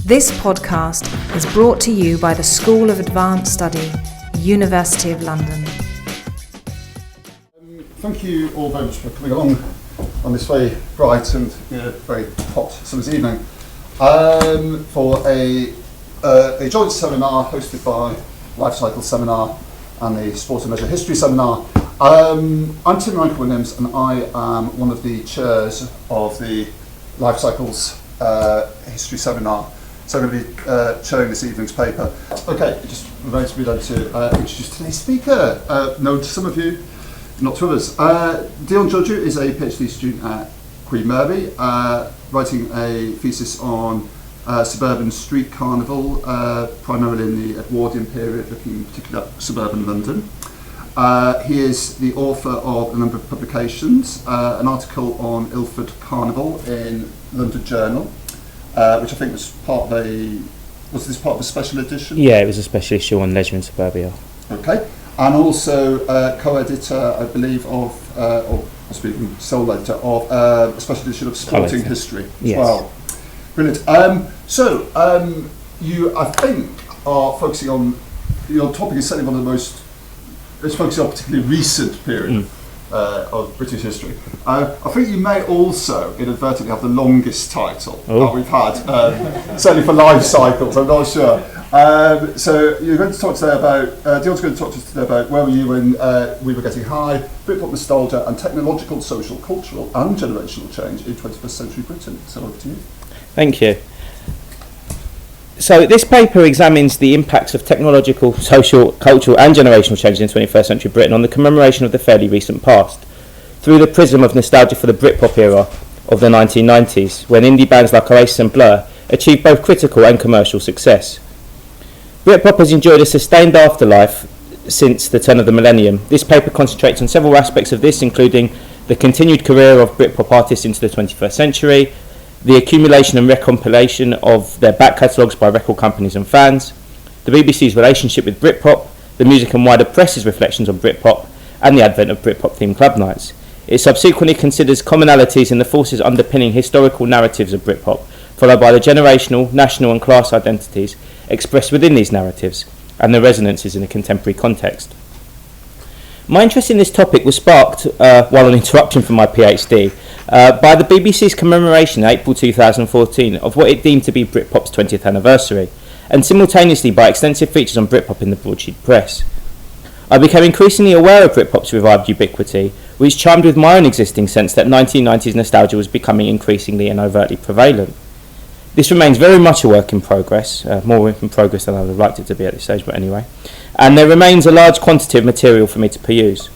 This podcast is brought to you by the School of Advanced Study, University of London. Thank you all very much for coming along on this very bright and very hot summer's evening for a joint seminar hosted by Life Cycle Seminar and the Sport and Leisure History Seminar. I'm Tim Rankin-Williams and I am one of the chairs of the Life Cycles History Seminar. So I'm going to be chairing this evening's paper. Okay, it just remains for me then to introduce today's speaker, known to some of you, not to others. Dion Georgiou is a PhD student at Queen Mary, writing a thesis on suburban street carnival, primarily in the Edwardian period, looking particularly at suburban London. He is the author of a number of publications, an article on Ilford Carnival in London Journal, which I think was part of was this part of a special edition? Yeah, it was a special issue on leisure and suburbia. Okay, and also co-editor, I believe, of, or possibly even sole editor of a special edition of Sporting History as well. Brilliant. You, I think, are focusing on, your topic is certainly one of the most, it's focusing on a particularly recent period of British history. I think you may also inadvertently have the longest title that we've had, certainly for life cycles, I'm not sure. So you're going to talk today about, Dion's going to talk to us today about where were you when we were getting high, Britpop Nostalgia and technological, social, cultural and generational change in 21st century Britain. So over to you. Thank you. So this paper examines the impacts of technological, social, cultural and generational change in 21st century Britain on the commemoration of the fairly recent past, through the prism of nostalgia for the Britpop era of the 1990s, when indie bands like Oasis and Blur achieved both critical and commercial success. Britpop has enjoyed a sustained afterlife since the turn of the millennium. This paper concentrates on several aspects of this, including the continued career of Britpop artists into the 21st century, the accumulation and recompilation of their back catalogues by record companies and fans, the BBC's relationship with Britpop, the music and wider press's reflections on Britpop, and the advent of Britpop-themed club nights. It subsequently considers commonalities in the forces underpinning historical narratives of Britpop, followed by the generational, national and class identities expressed within these narratives, and the resonances in a contemporary context. My interest in this topic was sparked, while on interruption from my PhD, by the BBC's commemoration in April 2014 of what it deemed to be Britpop's 20th anniversary, and simultaneously by extensive features on Britpop in the broadsheet press. I became increasingly aware of Britpop's revived ubiquity, which chimed with my own existing sense that 1990s nostalgia was becoming increasingly and overtly prevalent. This remains very much a work in progress, more work in progress than I would have liked it to be at this stage, but anyway, and there remains a large quantity of material for me to peruse.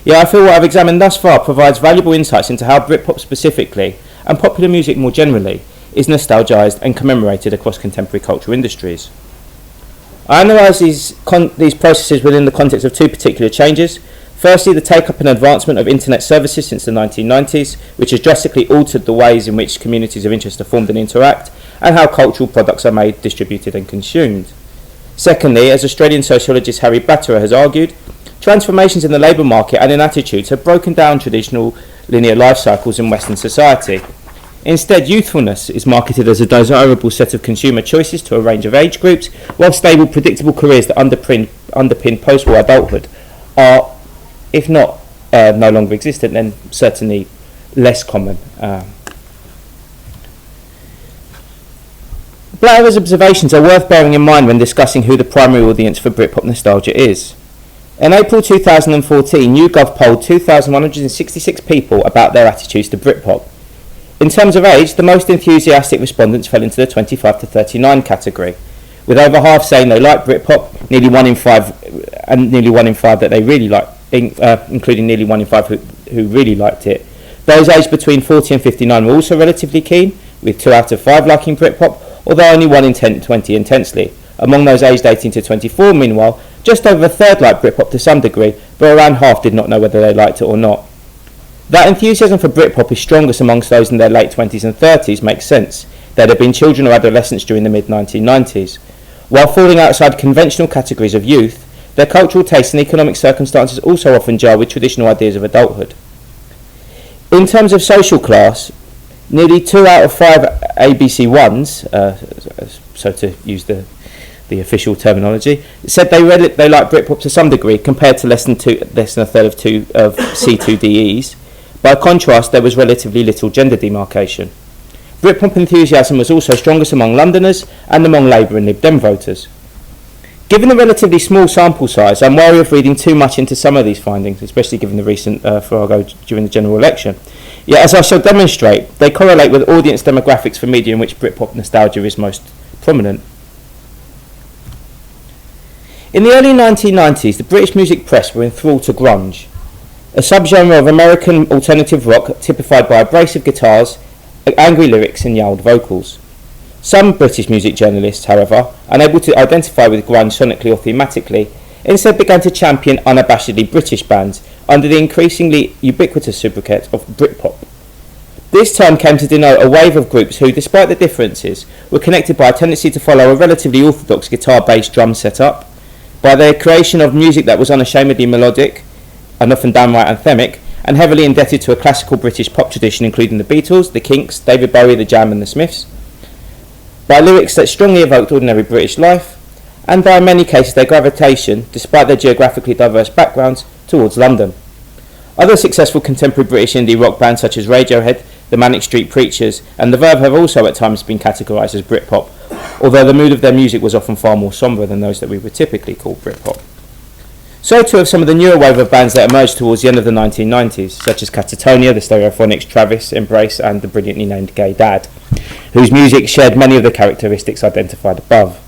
Yet I feel what I've examined thus far provides valuable insights into how Britpop specifically, and popular music more generally, is nostalgised and commemorated across contemporary cultural industries. I analyse these processes within the context of two particular changes. Firstly, the take-up and advancement of internet services since the 1990s, which has drastically altered the ways in which communities of interest are formed and interact, and how cultural products are made, distributed and consumed. Secondly, as Australian sociologist Harry Batterer has argued, transformations in the labour market and in attitudes have broken down traditional linear life cycles in Western society. Instead, youthfulness is marketed as a desirable set of consumer choices to a range of age groups, while stable, predictable careers that underpin post-war adulthood are, if not no longer existent, then certainly less common. Batterer's observations are worth bearing in mind when discussing who the primary audience for Britpop nostalgia is. In April 2014, YouGov polled 2,166 people about their attitudes to Britpop. In terms of age, the most enthusiastic respondents fell into the 25 to 39 category, with over half saying they like Britpop, nearly 1 in 5 that they really like, including nearly 1 in 5 who really liked it. Those aged between 40 and 59 were also relatively keen, with 2 out of 5 liking Britpop, although only 1 in 20 intensely. Among those aged 18 to 24, meanwhile, just over a third liked Britpop to some degree, but around half did not know whether they liked it or not. That enthusiasm for Britpop is strongest amongst those in their late 20s and 30s makes sense. They'd have been children or adolescents during the mid-1990s. While falling outside conventional categories of youth, their cultural tastes and economic circumstances also often jar with traditional ideas of adulthood. In terms of social class, Nearly 2 out of 5 ABC Ones, so to use the official terminology, said they like Britpop to some degree, compared to less than a third of C2DEs. By contrast, there was relatively little gender demarcation. Britpop enthusiasm was also strongest among Londoners and among Labour and Lib Dem voters. Given the relatively small sample size, I'm wary of reading too much into some of these findings, especially given the recent farrago during the general election. Yet, as I shall demonstrate, they correlate with audience demographics for media in which Britpop nostalgia is most prominent. In the early 1990s, the British music press were enthralled to grunge, a subgenre of American alternative rock typified by abrasive guitars, angry lyrics and yelled vocals. Some British music journalists, however, unable to identify with grunge sonically or thematically, instead began to champion unabashedly British bands under the increasingly ubiquitous sobriquet of Britpop. This term came to denote a wave of groups who, despite the differences, were connected by a tendency to follow a relatively orthodox guitar-based drum setup, by their creation of music that was unashamedly melodic and often downright anthemic, and heavily indebted to a classical British pop tradition including the Beatles, the Kinks, David Bowie, the Jam and the Smiths, by lyrics that strongly evoked ordinary British life, and by in many cases their gravitation, despite their geographically diverse backgrounds, towards London. Other successful contemporary British indie rock bands such as Radiohead, the Manic Street Preachers and The Verve have also at times been categorised as Britpop, although the mood of their music was often far more sombre than those that we would typically call Britpop. So too have some of the newer wave of bands that emerged towards the end of the 1990s, such as Catatonia, the Stereophonics, Travis, Embrace and the brilliantly named Gay Dad, whose music shared many of the characteristics identified above.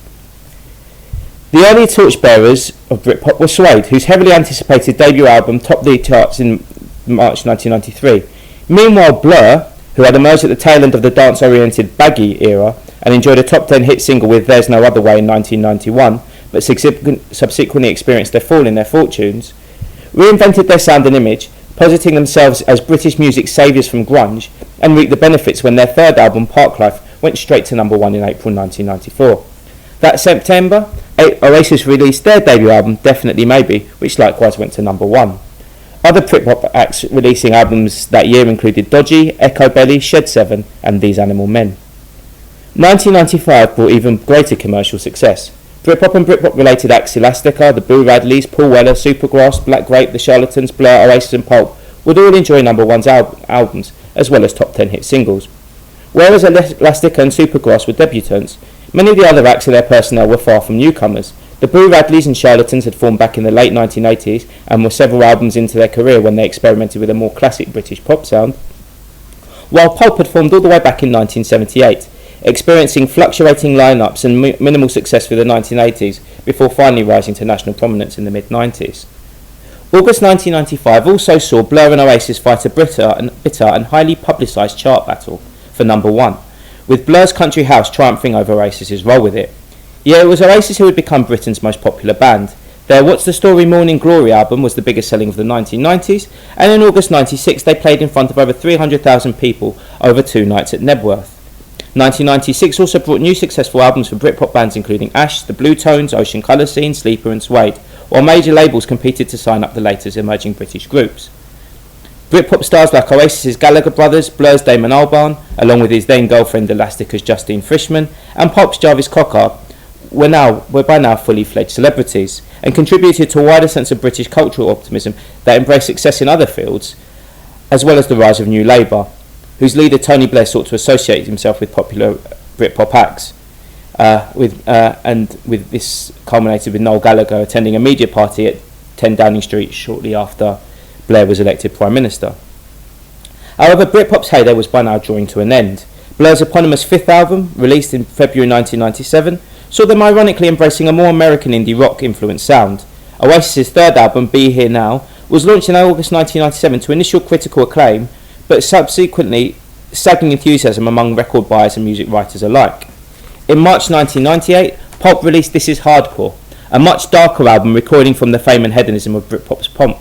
The early torchbearers of Britpop were Suede, whose heavily anticipated debut album topped the charts in March 1993. Meanwhile, Blur, who had emerged at the tail end of the dance-oriented baggy era and enjoyed a top 10 hit single with There's No Other Way in 1991, but subsequently experienced their fall in their fortunes, reinvented their sound and image, positing themselves as British music's saviours from grunge, and reaped the benefits when their third album, Parklife, went straight to number 1 in April 1994. That September, Oasis released their debut album, Definitely Maybe, which likewise went to number 1. Other Britpop acts releasing albums that year included Dodgy, Echo Belly, Shed 7 and These Animal Men. 1995 brought even greater commercial success. Britpop and Britpop-related acts Elastica, the Boo Radleys, Paul Weller, Supergrass, Black Grape, The Charlatans, Blur, Oasis and Pulp would all enjoy number 1's albums, as well as top 10 hit singles. Whereas Elastica and Supergrass were debutants, many of the other acts and their personnel were far from newcomers. The Boo Radleys and Charlatans had formed back in the late 1980s and were several albums into their career when they experimented with a more classic British pop sound, while Pulp had formed all the way back in 1978, experiencing fluctuating lineups and minimal success through the 1980s before finally rising to national prominence in the mid-90s. August 1995 also saw Blur and Oasis fight a bitter and highly publicised chart battle for number 1, with Blur's Country House triumphing over Oasis's Roll With It. Yeah, it was Oasis who had become Britain's most popular band. Their What's the Story Morning Glory album was the biggest selling of the 1990s, and in August 96 they played in front of over 300,000 people over 2 nights at Nebworth. 1996 also brought new successful albums for Britpop bands including Ash, The Blue Tones, Ocean Colour Scene, Sleeper and Suede, while major labels competed to sign up the latest emerging British groups. Britpop stars like Oasis's Gallagher Brothers, Blur's Damon Albarn, along with his then girlfriend Elastica's Justine Frischmann, and Pulp's Jarvis Cocker were by now fully fledged celebrities, and contributed to a wider sense of British cultural optimism that embraced success in other fields, as well as the rise of New Labour, whose leader Tony Blair sought to associate himself with popular Britpop acts, and with this culminated with Noel Gallagher attending a media party at 10 Downing Street shortly after Blair was elected Prime Minister. However, Britpop's heyday was by now drawing to an end. Blur's eponymous fifth album, released in February 1997, saw them ironically embracing a more American indie rock influenced sound. Oasis's third album, Be Here Now, was launched in August 1997 to initial critical acclaim, but subsequently sagging enthusiasm among record buyers and music writers alike. In March 1998, Pulp released This Is Hardcore, a much darker album recording from the fame and hedonism of Britpop's pomp.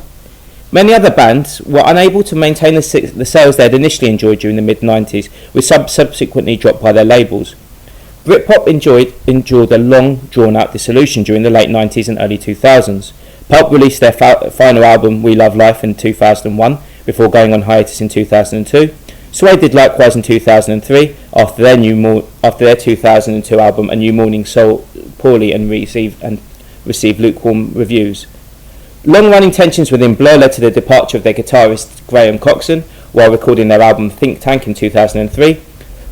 Many other bands were unable to maintain the sales they had initially enjoyed during the mid-90s, with subsequently dropped by their labels. Britpop endured a long, drawn-out dissolution during the late 90s and early 2000s. Pulp released their final album, We Love Life, in 2001, before going on hiatus in 2002. Suede did likewise in 2003 after their 2002 album A New Morning sold poorly and received lukewarm reviews. Long-running tensions within Blur led to the departure of their guitarist Graham Coxon while recording their album Think Tank in 2003.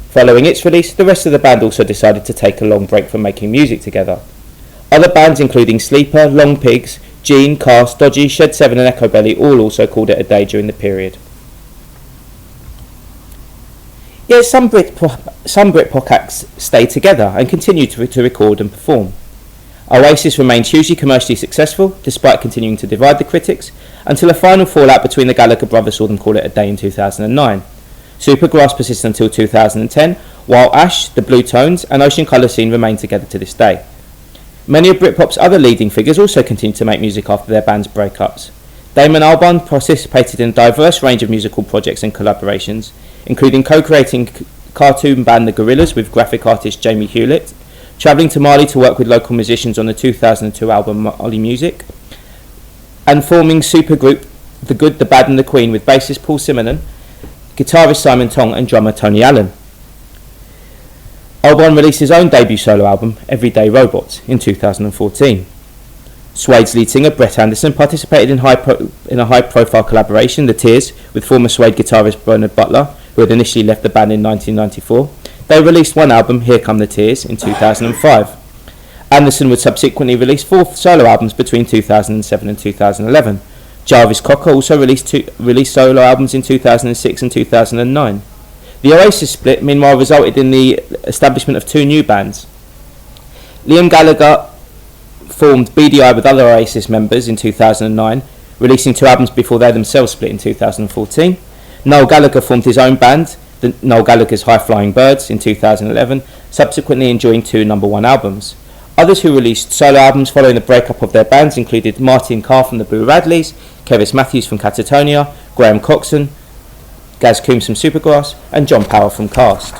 Following its release, the rest of the band also decided to take a long break from making music together. Other bands including Sleeper, Long Pigs, Gene, Cast, Dodgy, Shed 7 and Echo Belly all also called it a day during the period. Yet some Britpop acts stayed together and continued to record and perform. Oasis remained hugely commercially successful, despite continuing to divide the critics, until a final fallout between the Gallagher brothers saw them call it a day in 2009. Supergrass persisted until 2010, while Ash, the Blue Tones and Ocean Colour Scene remain together to this day. Many of Britpop's other leading figures also continued to make music after their band's breakups. Damon Albarn participated in a diverse range of musical projects and collaborations, including co-creating cartoon band The Gorillaz with graphic artist Jamie Hewlett, travelling to Mali to work with local musicians on the 2002 album Mali Music, and forming supergroup The Good, The Bad and The Queen with bassist Paul Simonon, guitarist Simon Tong and drummer Tony Allen. Albarn released his own debut solo album Everyday Robots in 2014. Suede's lead singer Brett Anderson participated in a high-profile collaboration, The Tears, with former Suede guitarist Bernard Butler, who had initially left the band in 1994. They released one album, Here Come the Tears, in 2005. Anderson would subsequently release 4 solo albums between 2007 and 2011. Jarvis Cocker also released solo albums in 2006 and 2009. The Oasis split, meanwhile, resulted in the establishment of 2 new bands. Liam Gallagher formed BDI with other Oasis members in 2009, releasing 2 albums before they themselves split in 2014. Noel Gallagher formed his own band, the Noel Gallagher's High Flying Birds, in 2011, subsequently enjoying 2 number-1 albums. Others who released solo albums following the breakup of their bands included Martin Carr from the Boo Radleys, Kevis Matthews from Catatonia, Graham Coxon, Gaz Coombs from Supergrass, and John Power from Cast.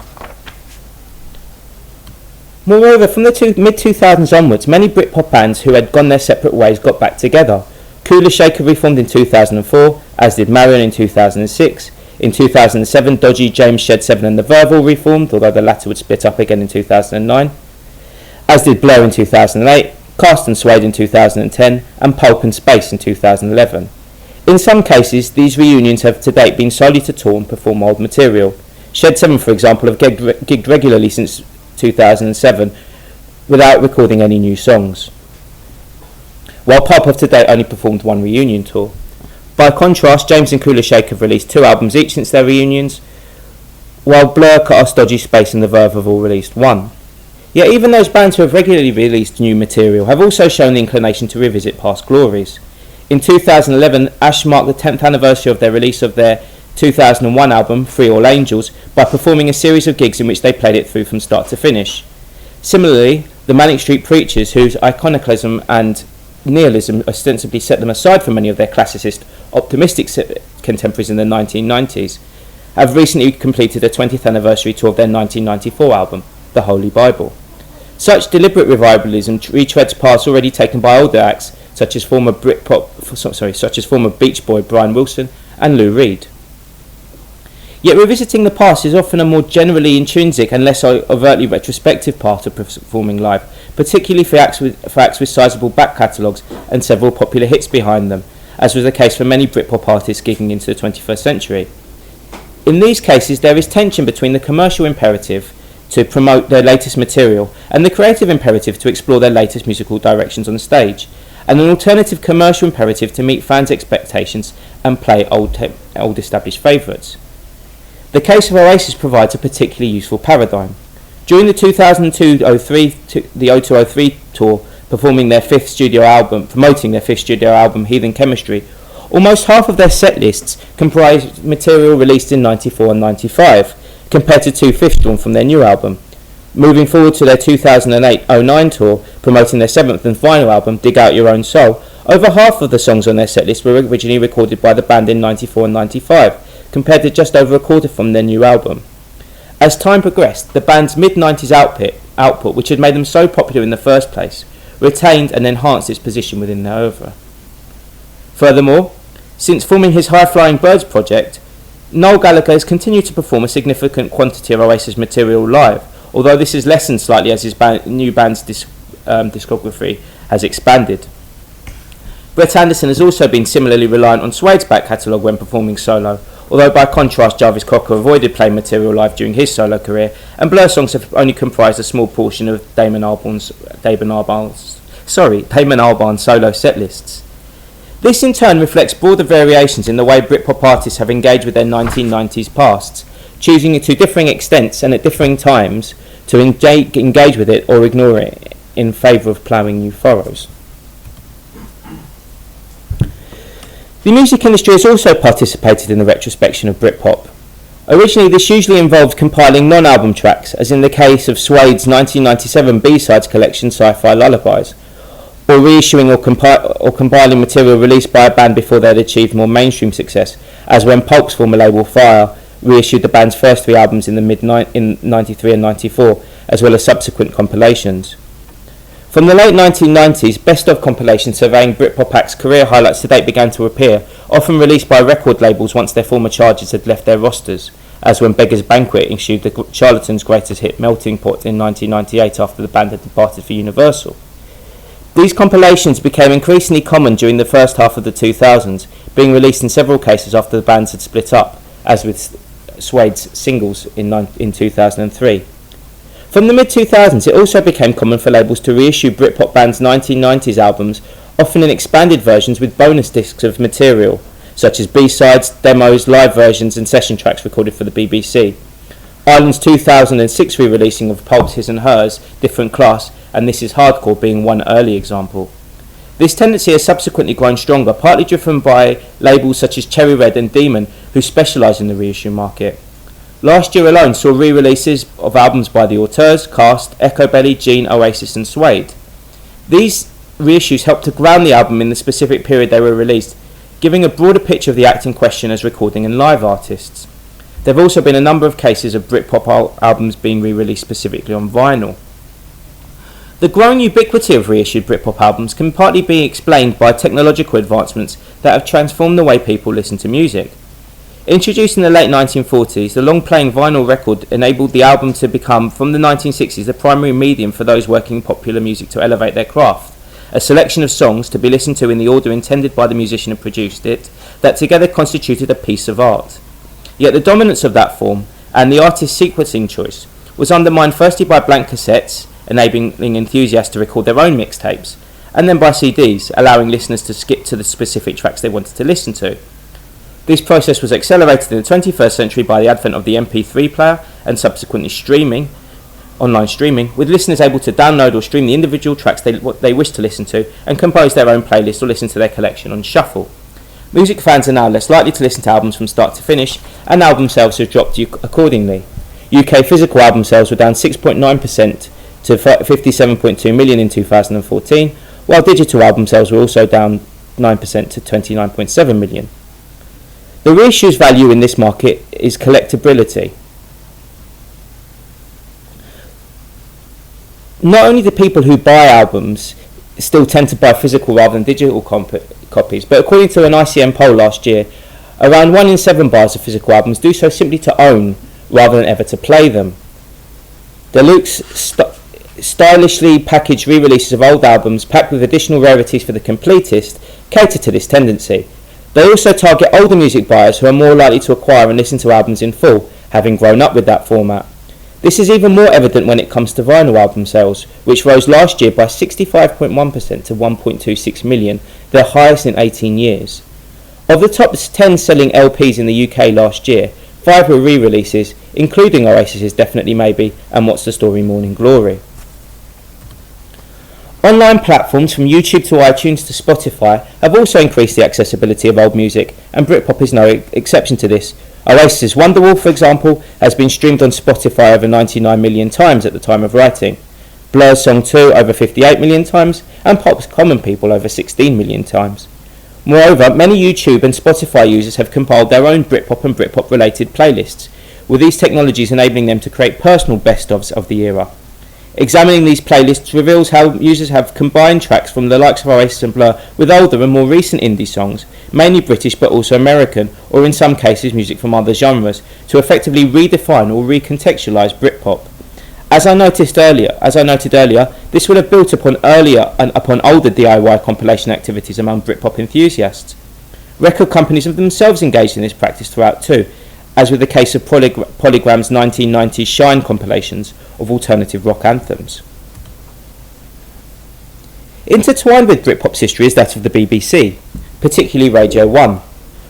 Moreover, from the mid-2000s onwards, many Britpop bands who had gone their separate ways got back together. Kula Shaker reformed in 2004, as did Marion in 2006. In 2007, Dodgy, James, Shed 7 and The Verve all reformed, although the latter would split up again in 2009. As did Blur in 2008, Cast and Suede in 2010, and Pulp and Space in 2011. In some cases, these reunions have to date been solely to tour and perform old material. Shed 7, for example, have gigged regularly since 2007 without recording any new songs, while Pulp have to date only performed 1 reunion tour. By contrast, James and Kula Shake have released 2 albums each since their reunions, while Blur, Cast, Dodgy, Space and The Verve have all released 1. Yet even those bands who have regularly released new material have also shown the inclination to revisit past glories. In 2011, Ash marked the 10th anniversary of their release of their 2001 album, Free All Angels, by performing a series of gigs in which they played it through from start to finish. Similarly, the Manic Street Preachers, whose iconoclasm and nihilism ostensibly set them aside from many of their classicist, optimistic contemporaries in the 1990s, have recently completed a 20th anniversary tour of their 1994 album, The Holy Bible. Such deliberate revivalism retreads paths already taken by older acts, such as former Beach Boy Brian Wilson and Lou Reed. Yet revisiting the past is often a more generally intrinsic and less overtly retrospective part of performing live, particularly for acts with sizable back catalogues and several popular hits behind them, as was the case for many Britpop artists gigging into the 21st century. In these cases, there is tension between the commercial imperative to promote their latest material and the creative imperative to explore their latest musical directions on stage, and an alternative commercial imperative to meet fans' expectations and play old established favourites. The case of Oasis provides a particularly useful paradigm. During the 2002-03 tour, promoting their 5th studio album, Heathen Chemistry, almost half of their set lists comprised material released in 94 and 95, compared to 2/5 drawn from their new album. Moving forward to their 2008-09 tour, promoting their 7th and final album, Dig Out Your Own Soul, over half of the songs on their setlist were originally recorded by the band in 94 and 95, compared to just over a quarter from their new album. As time progressed, the band's mid-90s output, which had made them so popular in the first place, retained and enhanced its position within their oeuvre. Furthermore, since forming his High Flying Birds project, Noel Gallagher has continued to perform a significant quantity of Oasis material live, although this has lessened slightly as his new band's discography has expanded. Brett Anderson has also been similarly reliant on Suede's back catalogue when performing solo, although by contrast Jarvis Cocker avoided playing material live during his solo career, and Blur songs have only comprised a small portion of Damon Albarn's solo set lists. This in turn reflects broader variations in the way Britpop artists have engaged with their 1990s pasts, choosing to differing extents and at differing times to engage with it or ignore it in favour of ploughing new furrows. The music industry has also participated in the retrospection of Britpop. Originally, this usually involved compiling non-album tracks, as in the case of Suede's 1997 B-sides collection Sci-Fi Lullabies, or reissuing or compiling material released by a band before they had achieved more mainstream success, as when Pulp's former label Fire reissued the band's first 3 albums in 93 and 94, as well as subsequent compilations. From the late 1990s, best-of compilations surveying Britpop acts' career highlights to date began to appear, often released by record labels once their former charges had left their rosters, as when Beggar's Banquet issued the Charlatans' greatest hit Melting Pot in 1998 after the band had departed for Universal. These compilations became increasingly common during the first half of the 2000s, being released in several cases after the bands had split up, as with Suede's Singles in 2003. From the mid-2000s, it also became common for labels to reissue Britpop bands' 1990s albums, often in expanded versions with bonus discs of material, such as B-sides, demos, live versions and session tracks recorded for the BBC. Ireland's 2006 re-releasing of Pulp's His and Hers, Different Class, and This Is Hardcore being one early example. This tendency has subsequently grown stronger, partly driven by labels such as Cherry Red and Demon, who specialise in the reissue market. Last year alone saw re-releases of albums by The Auteurs, Cast, Echo Belly, Gene, Oasis and Suede. These reissues helped to ground the album in the specific period they were released, giving a broader picture of the act in question as recording and live artists. There have also been a number of cases of Britpop albums being re-released specifically on vinyl. The growing ubiquity of reissued Britpop albums can partly be explained by technological advancements that have transformed the way people listen to music. Introduced in the late 1940s, the long-playing vinyl record enabled the album to become, from the 1960s, the primary medium for those working in popular music to elevate their craft. A selection of songs to be listened to in the order intended by the musician who produced it, that together constituted a piece of art. Yet the dominance of that form, and the artist's sequencing choice, was undermined firstly by blank cassettes, enabling enthusiasts to record their own mixtapes, and then by CDs, allowing listeners to skip to the specific tracks they wanted to listen to. This process was accelerated in the 21st century by the advent of the MP3 player and subsequently online streaming, with listeners able to download or stream the individual tracks they wish to listen to and compose their own playlist or listen to their collection on shuffle. Music fans are now less likely to listen to albums from start to finish, and album sales have dropped accordingly. UK physical album sales were down 6.9% to 57.2 million in 2014, while digital album sales were also down 9% to 29.7 million. The reissue's value in this market is collectability. Not only do people who buy albums still tend to buy physical rather than digital copies, but according to an ICM poll last year, around 1 in 7 buyers of physical albums do so simply to own rather than ever to play them. Deluxe stylishly packaged re-releases of old albums packed with additional rarities for the completist cater to this tendency. They also target older music buyers who are more likely to acquire and listen to albums in full, having grown up with that format. This is even more evident when it comes to vinyl album sales, which rose last year by 65.1% to 1.26 million, their highest in 18 years. Of the top 10 selling LPs in the UK last year, 5 were re-releases, including Oasis's Definitely Maybe and What's the Story Morning Glory. Online platforms from YouTube to iTunes to Spotify have also increased the accessibility of old music, and Britpop is no exception to this. Oasis's Wonderwall, for example, has been streamed on Spotify over 99 million times at the time of writing, Blur's Song 2 over 58 million times, and Pop's Common People over 16 million times. Moreover, many YouTube and Spotify users have compiled their own Britpop and Britpop-related playlists, with these technologies enabling them to create personal best-ofs of the era. Examining these playlists reveals how users have combined tracks from the likes of Oasis and Blur with older and more recent indie songs, mainly British but also American, or in some cases music from other genres, to effectively redefine or recontextualise Britpop. As I noted earlier, this would have built upon older DIY compilation activities among Britpop enthusiasts. Record companies have themselves engaged in this practice throughout too, as with the case of Polygram's 1990s Shine compilations of alternative rock anthems. Intertwined with Britpop's history is that of the BBC, particularly Radio 1.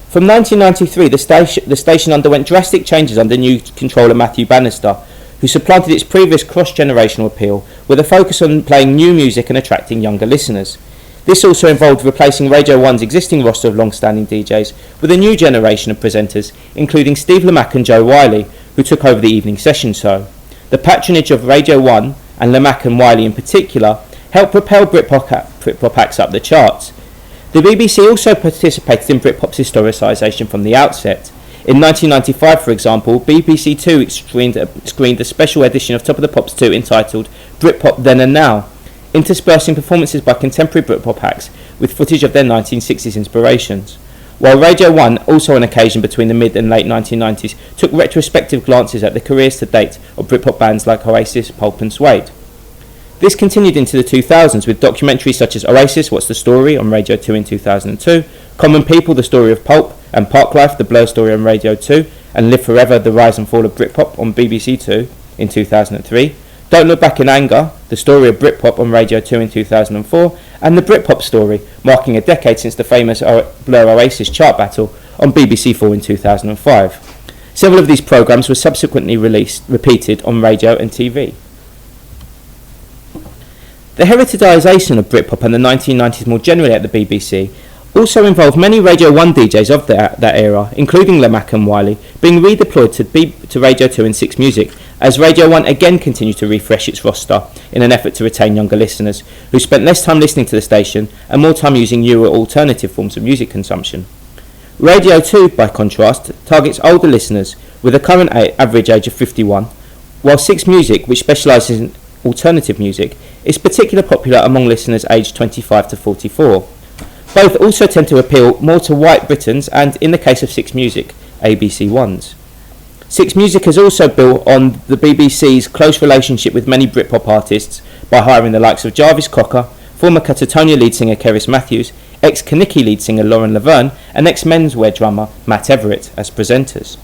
From 1993, the station underwent drastic changes under new controller Matthew Bannister, who supplanted its previous cross-generational appeal with a focus on playing new music and attracting younger listeners. This also involved replacing Radio 1's existing roster of long-standing DJs with a new generation of presenters, including Steve Lamacq and Joe Wiley, who took over the evening session show. The patronage of Radio 1, and Lamacq and Wiley in particular, helped propel Britpop acts up the charts. The BBC also participated in Britpop's historicisation from the outset. In 1995, for example, BBC Two screened a special edition of Top of the Pops 2 entitled Britpop Then and Now, interspersing performances by contemporary Britpop acts with footage of their 1960s inspirations. While Radio 1, also on occasion between the mid and late 1990s, took retrospective glances at the careers to date of Britpop bands like Oasis, Pulp and Suede. This continued into the 2000s with documentaries such as Oasis, What's the Story on Radio 2 in 2002, Common People, The Story of Pulp, and Parklife, The Blur Story on Radio 2, and Live Forever, The Rise and Fall of Britpop on BBC 2 in 2003, Don't Look Back in Anger, The Story of Britpop on Radio 2 in 2004, and The Britpop Story, marking a decade since the famous Blur Oasis chart battle on BBC 4 in 2005. Several of these programmes were subsequently repeated on radio and TV. The heritadisation of Britpop and the 1990s more generally at the BBC also involved many Radio 1 DJs of that era, including Lamacq and Wiley, being redeployed to Radio 2 and 6 Music, as Radio 1 again continued to refresh its roster in an effort to retain younger listeners, who spent less time listening to the station and more time using newer alternative forms of music consumption. Radio 2, by contrast, targets older listeners with a current average age of 51, while 6 Music, which specialises in alternative music, is particularly popular among listeners aged 25 to 44. Both also tend to appeal more to white Britons and, in the case of 6 Music, ABC ones. 6 Music has also built on the BBC's close relationship with many Britpop artists by hiring the likes of Jarvis Cocker, former Catatonia lead singer Cerys Matthews, ex-Kenickie lead singer Lauren Laverne, and ex-Menswear drummer Matt Everett as presenters.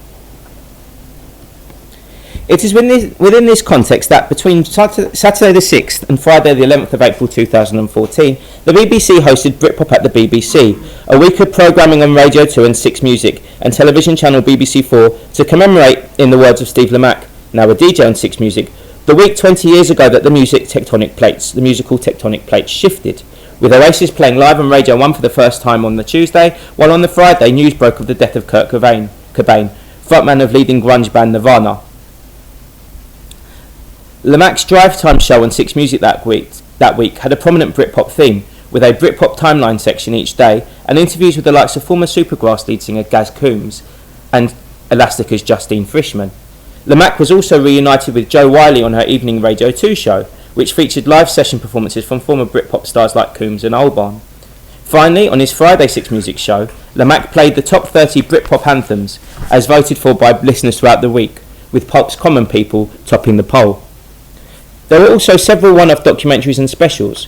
It is within this context that between Saturday the 6th and Friday the 11th of April 2014, the BBC hosted Britpop at the BBC, a week of programming on Radio 2 and 6 Music and television channel BBC 4 to commemorate, in the words of Steve Lamacq, now a DJ on 6 Music, the week 20 years ago that the musical tectonic plates shifted, with Oasis playing live on Radio 1 for the first time on the Tuesday, while on the Friday news broke of the death of Kurt Cobain, frontman of leading grunge band Nirvana. Lamacq's Drive Time show on 6 Music that week had a prominent Britpop theme, with a Britpop timeline section each day and interviews with the likes of former Supergrass lead singer Gaz Coombs and Elastica's Justine Frischmann. Lamacq was also reunited with Joe Wiley on her evening Radio 2 show, which featured live session performances from former Britpop stars like Coombs and Albarn. Finally, on his Friday 6 Music show, Lamacq played the top 30 Britpop anthems as voted for by listeners throughout the week, with Pulp's Common People topping the poll. There were also several one-off documentaries and specials,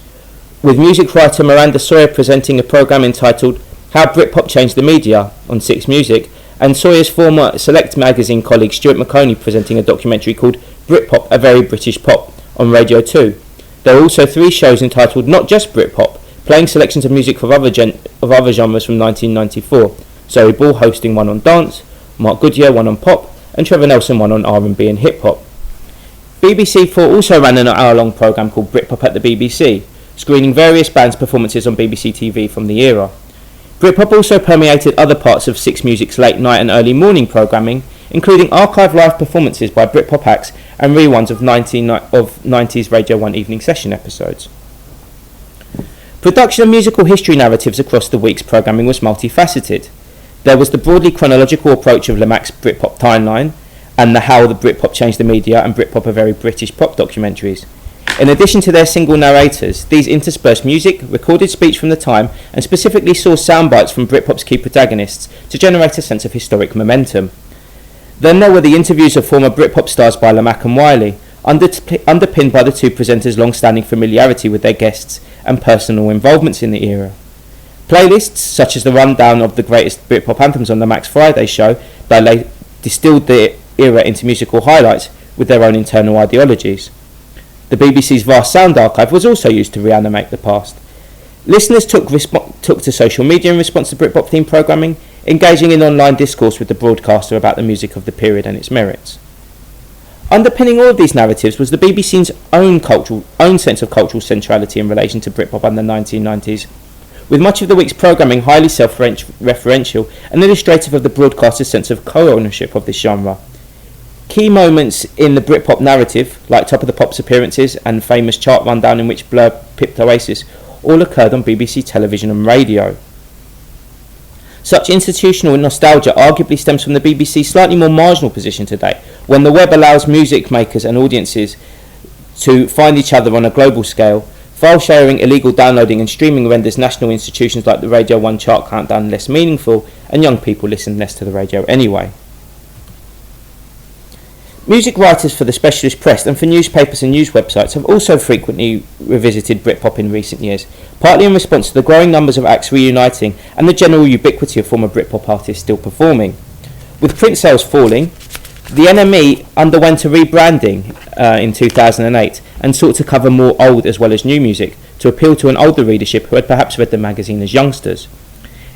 with music writer Miranda Sawyer presenting a programme entitled How Britpop Changed the Media on 6 Music, and Sawyer's former Select magazine colleague Stuart Maconie presenting a documentary called Britpop, A Very British Pop on Radio 2. There were also 3 shows entitled Not Just Britpop, playing selections of music of other genres from 1994, Zoe Ball hosting one on dance, Mark Goodyear one on pop, and Trevor Nelson one on R&B and hip-hop. BBC 4 also ran an hour-long programme called Britpop at the BBC, screening various bands' performances on BBC TV from the era. Britpop also permeated other parts of 6 Music's late night and early morning programming, including archive live performances by Britpop acts and reruns of 90s Radio 1 evening session episodes. Production of musical history narratives across the week's programming was multifaceted. There was the broadly chronological approach of Lamacq's Britpop timeline, and the How the Britpop Changed the Media and Britpop A Very British Pop documentaries. In addition to their single narrators, these interspersed music, recorded speech from the time, and specifically sourced sound bites from Britpop's key protagonists to generate a sense of historic momentum. Then there were the interviews of former Britpop stars by Lamack and Wiley, underpinned by the two presenters' long-standing familiarity with their guests and personal involvements in the era. Playlists, such as the rundown of the greatest Britpop anthems on Lamack's Friday show, distilled the era into musical highlights with their own internal ideologies. The BBC's vast sound archive was also used to reanimate the past. Listeners took to social media in response to Britpop-themed programming, engaging in online discourse with the broadcaster about the music of the period and its merits. Underpinning all of these narratives was the BBC's own sense of cultural centrality in relation to Britpop and the 1990s, with much of the week's programming highly self-referential and illustrative of the broadcaster's sense of co-ownership of this genre. Key moments in the Britpop narrative, like Top of the Pops appearances and famous chart rundown in which Blur pipped Oasis, all occurred on BBC television and radio. Such institutional nostalgia arguably stems from the BBC's slightly more marginal position today, when the web allows music makers and audiences to find each other on a global scale. File sharing, illegal downloading and streaming renders national institutions like the Radio 1 chart countdown less meaningful, and young people listen less to the radio anyway. Music writers for the specialist press and for newspapers and news websites have also frequently revisited Britpop in recent years, partly in response to the growing numbers of acts reuniting and the general ubiquity of former Britpop artists still performing. With print sales falling, the NME underwent a rebranding in 2008 and sought to cover more old as well as new music to appeal to an older readership who had perhaps read the magazine as youngsters.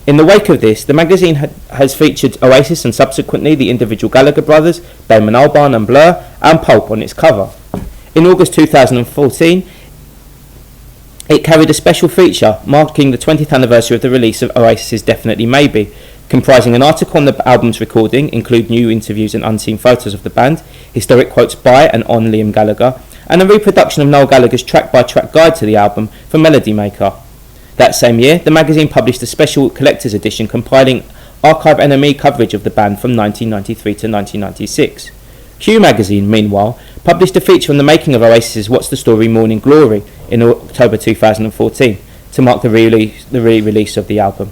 In the wake of this, the magazine has featured Oasis and subsequently the individual Gallagher brothers, Damon, Albarn and Blur, and Pulp on its cover. In August 2014, it carried a special feature marking the 20th anniversary of the release of Oasis's Definitely Maybe, comprising an article on the album's recording, include new interviews and unseen photos of the band, historic quotes by and on Liam Gallagher, and a reproduction of Noel Gallagher's track-by-track guide to the album from Melody Maker. That same year, the magazine published a special collector's edition compiling archive NME coverage of the band from 1993 to 1996. Q magazine, meanwhile, published a feature on the making of Oasis's What's the Story Morning Glory in October 2014 to mark the re-release of the album.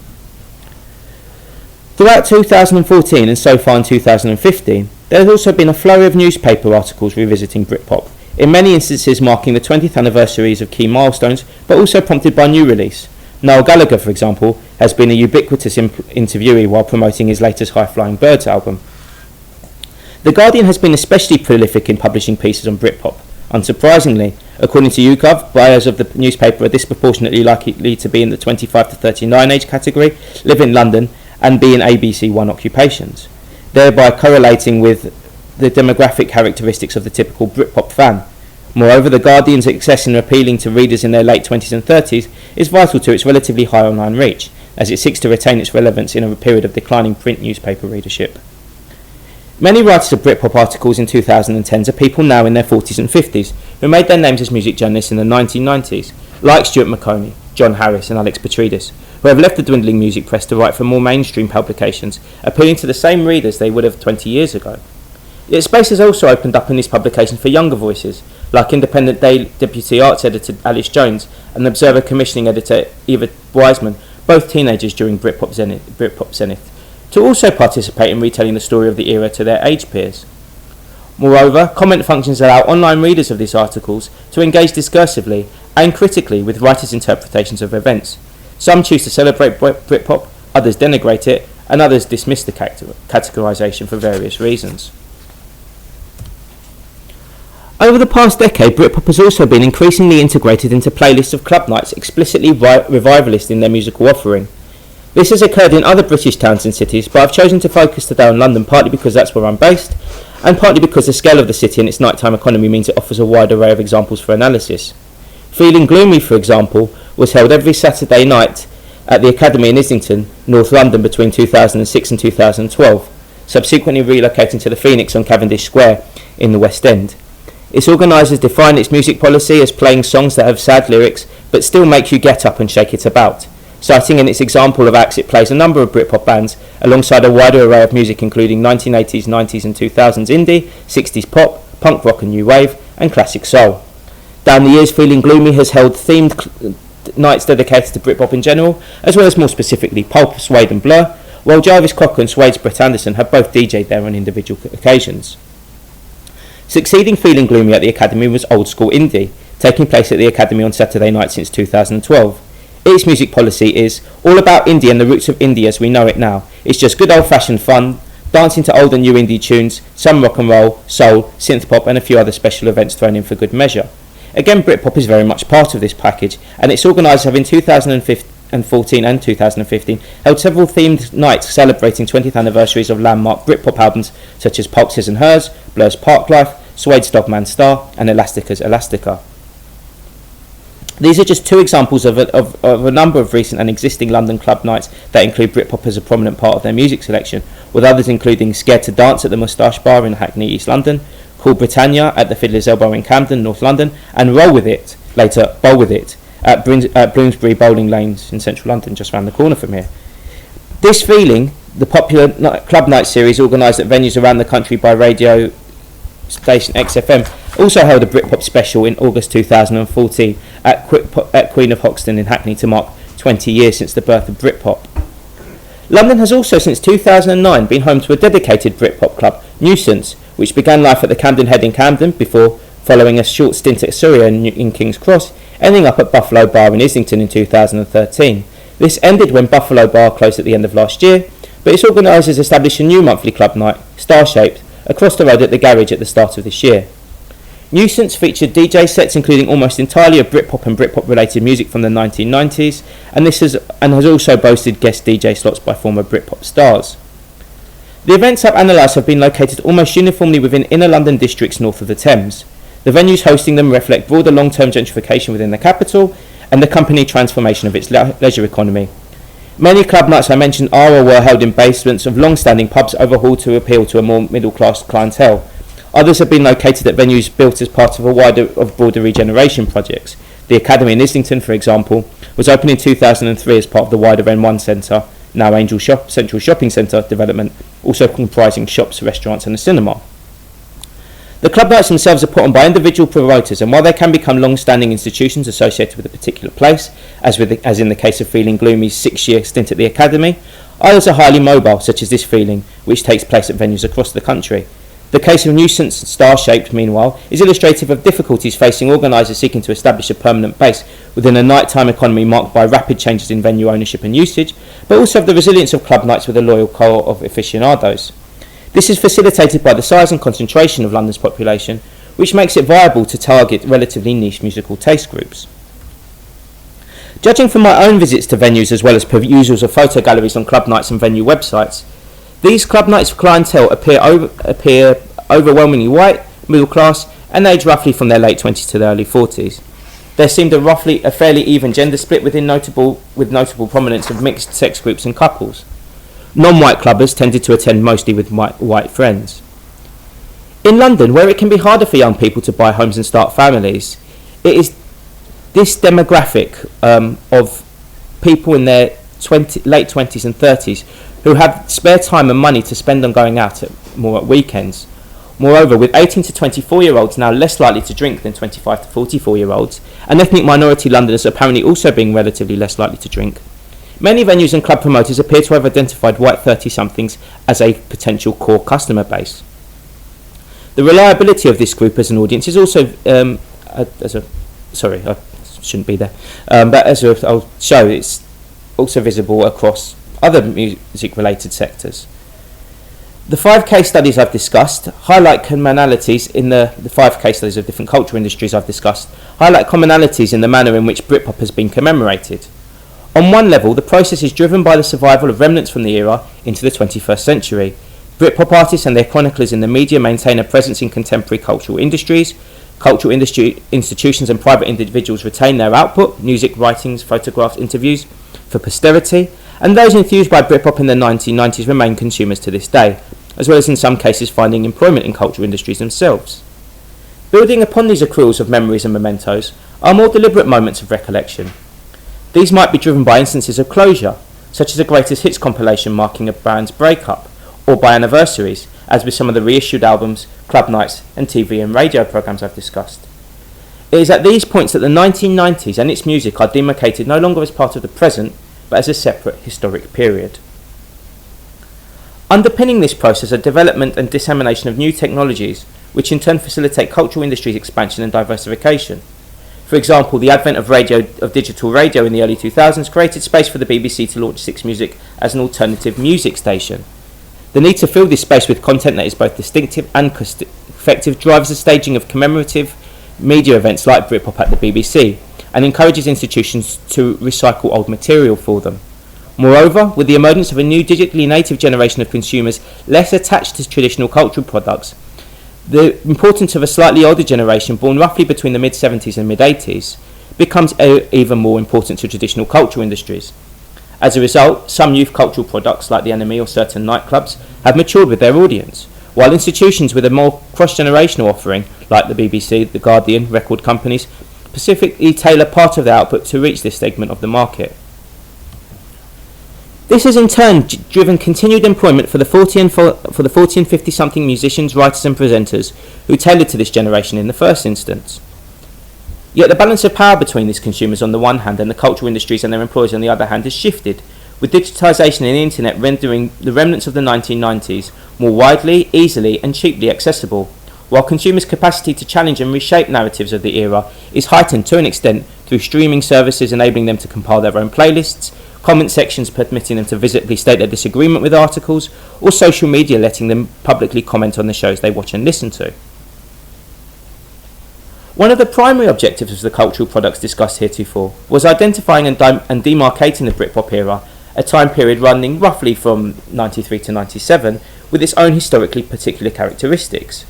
Throughout 2014 and so far in 2015, there has also been a flurry of newspaper articles revisiting Britpop, in many instances marking the 20th anniversaries of key milestones, but also prompted by new release. Noel Gallagher, for example, has been a ubiquitous interviewee while promoting his latest High Flying Birds album. The Guardian has been especially prolific in publishing pieces on Britpop. Unsurprisingly, according to YouGov, buyers of the newspaper are disproportionately likely to be in the 25 to 39 age category, live in London, and be in ABC One occupations, thereby correlating with the demographic characteristics of the typical Britpop fan. Moreover, The Guardian's success in appealing to readers in their late 20s and 30s is vital to its relatively high online reach, as it seeks to retain its relevance in a period of declining print newspaper readership. Many writers of Britpop articles in 2010s are people now in their 40s and 50s who made their names as music journalists in the 1990s, like Stuart McConey, John Harris and Alex Petridis, who have left the dwindling music press to write for more mainstream publications, appealing to the same readers they would have 20 years ago. Yet space has also opened up in these publications for younger voices, like Independent Daily Deputy Arts Editor Alice Jones and Observer Commissioning Editor Eva Wiseman, both teenagers during Britpop Zenith, to also participate in retelling the story of the era to their age peers. Moreover, comment functions allow online readers of these articles to engage discursively and critically with writers' interpretations of events. Some choose to celebrate Britpop, others denigrate it, and others dismiss the categorisation for various reasons. Over the past decade, Britpop has also been increasingly integrated into playlists of club nights explicitly revivalist in their musical offering. This has occurred in other British towns and cities, but I've chosen to focus today on London partly because that's where I'm based, and partly because the scale of the city and its nighttime economy means it offers a wide array of examples for analysis. Feeling Gloomy, for example, was held every Saturday night at the Academy in Islington, North London, between 2006 and 2012, subsequently relocating to the Phoenix on Cavendish Square in the West End. Its organisers define its music policy as playing songs that have sad lyrics but still make you get up and shake it about. Citing in its example of acts, it plays a number of Britpop bands alongside a wider array of music including 1980s, 90s and 2000s indie, 60s pop, punk rock and new wave, and classic soul. Down the years, Feeling Gloomy has held themed nights dedicated to Britpop in general, as well as more specifically Pulp, Suede and Blur, while Jarvis Cocker and Suede's Brett Anderson have both DJ'd there on individual occasions. Succeeding Feeling Gloomy at the Academy was Old School Indie, taking place at the Academy on Saturday night since 2012. Its music policy is all about indie and the roots of indie as we know it now. It's just good old-fashioned fun, dancing to old and new indie tunes, some rock and roll, soul, synth pop and a few other special events thrown in for good measure. Again, Britpop is very much part of this package, and its organisers have in 2014 and 2015 held several themed nights celebrating 20th anniversaries of landmark Britpop albums such as Pulp's His and Hers, Blur's Park Life, Suede's Dogman Star and Elastica's Elastica. These are just two examples of a number of recent and existing London club nights that include Britpop as a prominent part of their music selection, with others including Scared to Dance at the Moustache Bar in Hackney, East London, Cool Britannia at the Fiddler's Elbow in Camden, North London, and Roll With It, later Bowl With It, at Bloomsbury Bowling Lanes in central London, just round the corner from here. This Feeling, the popular club night series organised at venues around the country by radio station XFM, also held a Britpop special in August 2014 at Queen of Hoxton in Hackney to mark 20 years since the birth of Britpop. London has also since 2009 been home to a dedicated Britpop club, Nuisance, which began life at the Camden Head in Camden before following a short stint at Surrey in King's Cross, ending up at Buffalo Bar in Islington in 2013. This ended when Buffalo Bar closed at the end of last year, but its organisers established a new monthly club night, Star-Shaped, across the road at the garage at the start of this year. Nuisance featured DJ sets including almost entirely of Britpop and Britpop related music from the 1990s, and has also boasted guest DJ slots by former Britpop stars. The events I've analysed have been located almost uniformly within inner London districts north of the Thames. The venues hosting them reflect broader long-term gentrification within the capital and the accompanying transformation of its leisure economy. Many club nights I mentioned are or were held in basements of long-standing pubs overhauled to appeal to a more middle-class clientele. Others have been located at venues built as part of broader regeneration projects. The Academy in Islington, for example, was opened in 2003 as part of the wider N1 Centre, now Angel Central Shopping Centre development, also comprising shops, restaurants and a cinema. The club nights themselves are put on by individual promoters, and while they can become long-standing institutions associated with a particular place, as in the case of Feeling Gloomy's 6-year stint at the Academy, others are highly mobile, such as this Feeling, which takes place at venues across the country. The case of Nuisance Star-Shaped, meanwhile, is illustrative of difficulties facing organisers seeking to establish a permanent base within a nighttime economy marked by rapid changes in venue ownership and usage, but also of the resilience of club nights with a loyal core of aficionados. This is facilitated by the size and concentration of London's population, which makes it viable to target relatively niche musical taste groups. Judging from my own visits to venues as well as perusals of photo galleries on club nights and venue websites, these club nights clientele appear overwhelmingly white, middle class, and age roughly from their late 20s to their early 40s. There seemed a fairly even gender split with notable prominence of mixed sex groups and couples. Non-white clubbers tended to attend mostly with white friends. In London, where it can be harder for young people to buy homes and start families, it is this demographic of people in their late 20s and 30s who have spare time and money to spend on going out more at weekends. Moreover, with 18 to 24-year-olds now less likely to drink than 25 to 44-year-olds, and ethnic minority Londoners apparently also being relatively less likely to drink, many venues and club promoters appear to have identified white 30-somethings as a potential core customer base. The reliability of this group as an audience is also, I shouldn't be there, but as I'll show, it's also visible across other music-related sectors. The 5 case studies I've discussed highlight commonalities in the 5 case studies of different cultural industries I've discussed, highlight commonalities in the manner in which Britpop has been commemorated. On one level, the process is driven by the survival of remnants from the era into the 21st century. Britpop artists and their chroniclers in the media maintain a presence in contemporary cultural industries. Cultural industry institutions and private individuals retain their output, music, writings, photographs, interviews, for posterity, and those enthused by Britpop in the 1990s remain consumers to this day, as well as in some cases finding employment in cultural industries themselves. Building upon these accruals of memories and mementos are more deliberate moments of recollection. These might be driven by instances of closure, such as a greatest hits compilation marking a band's breakup, or by anniversaries, as with some of the reissued albums, club nights, and TV and radio programmes I've discussed. It is at these points that the 1990s and its music are demarcated no longer as part of the present, but as a separate historic period. Underpinning this process are development and dissemination of new technologies, which in turn facilitate cultural industries' expansion and diversification. For example, the advent of digital radio in the early 2000s created space for the BBC to launch Six Music as an alternative music station. The need to fill this space with content that is both distinctive and cost-effective drives the staging of commemorative media events like Britpop at the BBC, and encourages institutions to recycle old material for them. Moreover, with the emergence of a new digitally native generation of consumers less attached to traditional cultural products, the importance of a slightly older generation born roughly between the mid-70s and mid-80s becomes even more important to traditional cultural industries. As a result, some youth cultural products like the Enemy or certain nightclubs have matured with their audience, while institutions with a more cross-generational offering, like the BBC, The Guardian, record companies, specifically tailor part of their output to reach this segment of the market. This has in turn driven continued employment for the 40 and 50-something musicians, writers and presenters who tailored to this generation in the first instance. Yet the balance of power between these consumers on the one hand and the cultural industries and their employers on the other hand has shifted, with digitisation and the internet rendering the remnants of the 1990s more widely, easily and cheaply accessible, while consumers' capacity to challenge and reshape narratives of the era is heightened to an extent through streaming services enabling them to compile their own playlists, comment sections permitting them to visibly state their disagreement with articles, or social media letting them publicly comment on the shows they watch and listen to. One of the primary objectives of the cultural products discussed heretofore was identifying and demarcating the Britpop era, a time period running roughly from 93 to 97, with its own historically particular characteristics.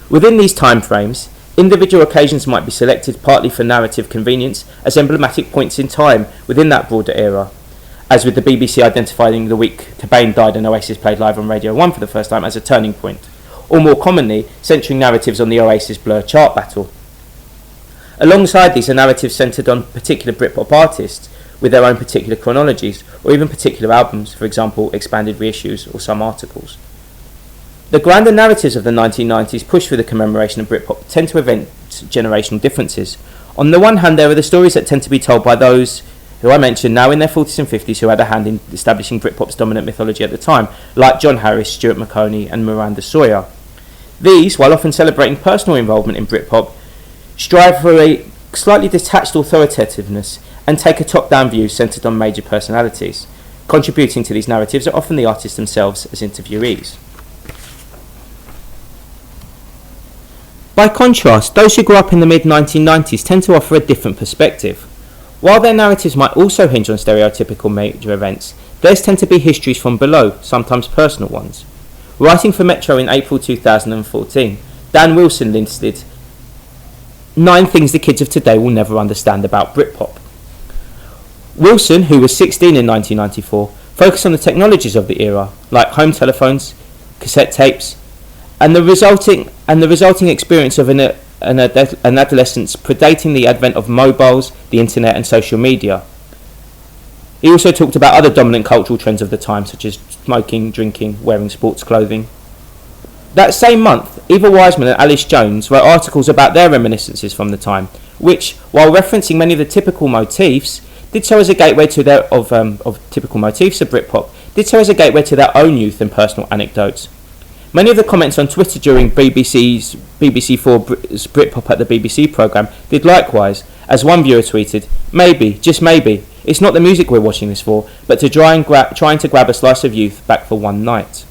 Within these timeframes, individual occasions might be selected partly for narrative convenience as emblematic points in time within that broader era, as with the BBC identifying the week Cobain died and Oasis played live on Radio 1 for the first time as a turning point, or more commonly, centering narratives on the Oasis Blur chart battle. Alongside these are narratives centred on particular Britpop artists with their own particular chronologies, or even particular albums, for example, expanded reissues or some articles. The grander narratives of the 1990s pushed through the commemoration of Britpop tend to event generational differences. On the one hand, there are the stories that tend to be told by those who I mentioned now in their 40s and 50s who had a hand in establishing Britpop's dominant mythology at the time, like John Harris, Stuart Maconie and Miranda Sawyer. These, while often celebrating personal involvement in Britpop, strive for a slightly detached authoritativeness and take a top-down view centred on major personalities. Contributing to these narratives are often the artists themselves as interviewees. By contrast, those who grew up in the mid-1990s tend to offer a different perspective. While their narratives might also hinge on stereotypical major events, theirs tend to be histories from below, sometimes personal ones. Writing for Metro in April 2014, Dan Wilson listed 9 things the kids of today will never understand about Britpop. Wilson, who was 16 in 1994, focused on the technologies of the era, like home telephones, cassette tapes, and the resulting experience of an adolescence predating the advent of mobiles, the internet and social media. He also talked about other dominant cultural trends of the time, such as smoking, drinking, wearing sports clothing. That same month, Eva Wiseman and Alice Jones wrote articles about their reminiscences from the time, which, while referencing many of the typical motifs, did so as a gateway to their typical motifs of Britpop, did so as a gateway to their own youth and personal anecdotes. Many of the comments on Twitter during BBC4's Britpop at the BBC programme did likewise, as one viewer tweeted, "Maybe, just maybe, it's not the music we're watching this for, but to trying to grab a slice of youth back for one night."